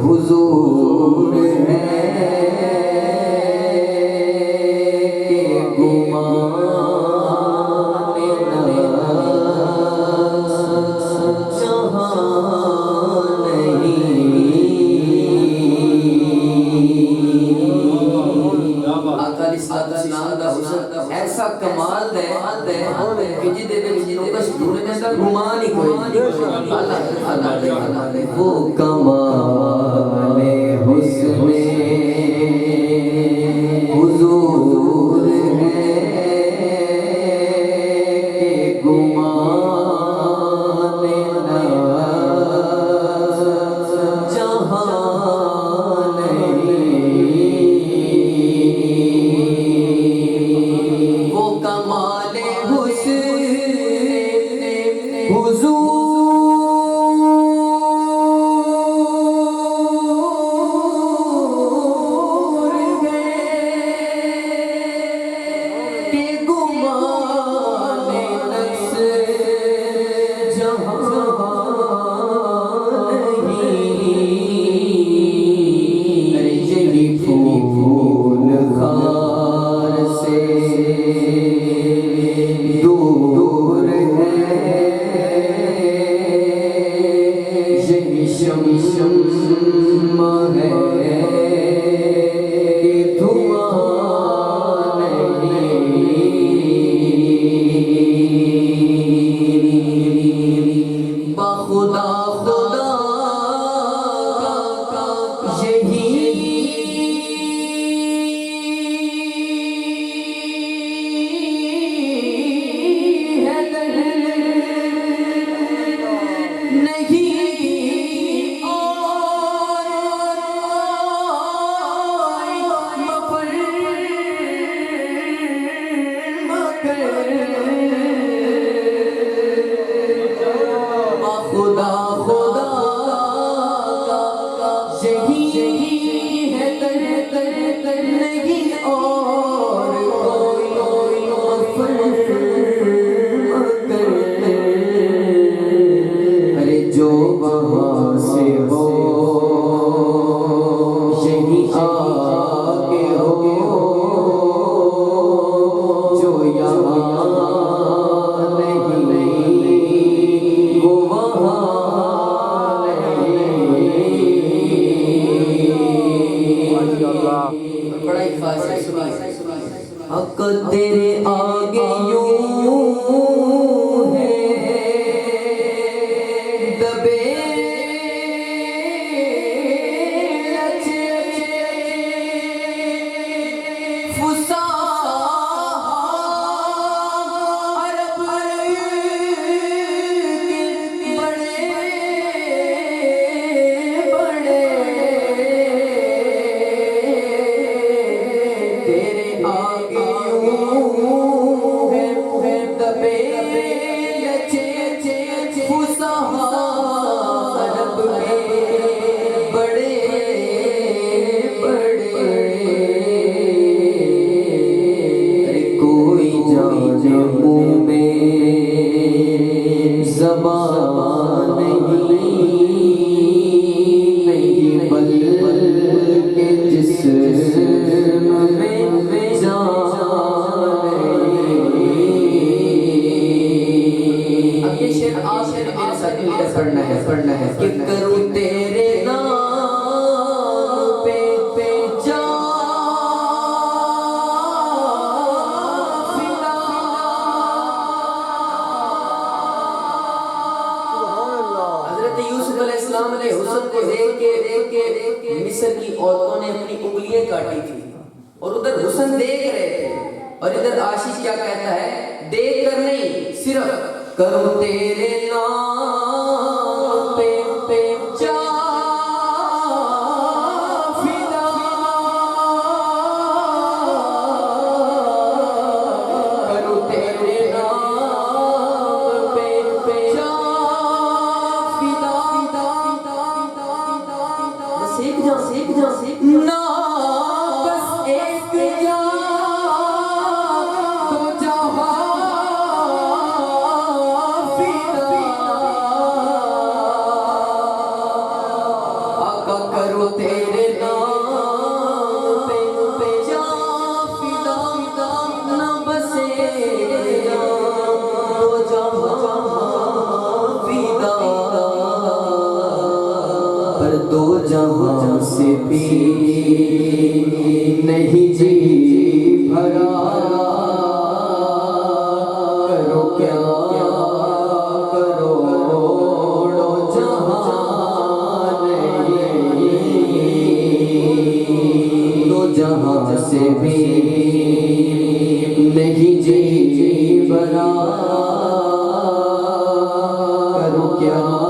حضور ہے کہ گمان نفس جہاں ایسا کمال ہے کہ جدے جنوں کا شکر میں کا گمان ہی کوئی وہ کمال حسن حضور ہے کہ گمان نفس جہاں حق تیرے آگے یوں ہے دبے پڑھنا ہے کہ کروں تیرے نام پہ جا فدا حضرت یوسف علیہ السلام نے حسن کو دیکھ کے مصر کی عورتوں نے اپنی انگلیاں کاٹی تھی اور ادھر حسن دیکھ رہے تھے اور ادھر عاشق کیا کہتا ہے دیکھ کر نہیں صرف کروں تیرے نام پہ جا فدا کروں تیرے نام پہ جا فدا بس ایک جا نا بس ایک جا تو جہاں کرو کو تیرے نام پہ جا فدا نہ بسے دو جہاں فدا پر دو جہاں سے بھی نہیں جی بھرا کرو کیا جہاں سے بھی نہیں جی بھرا کرو کیا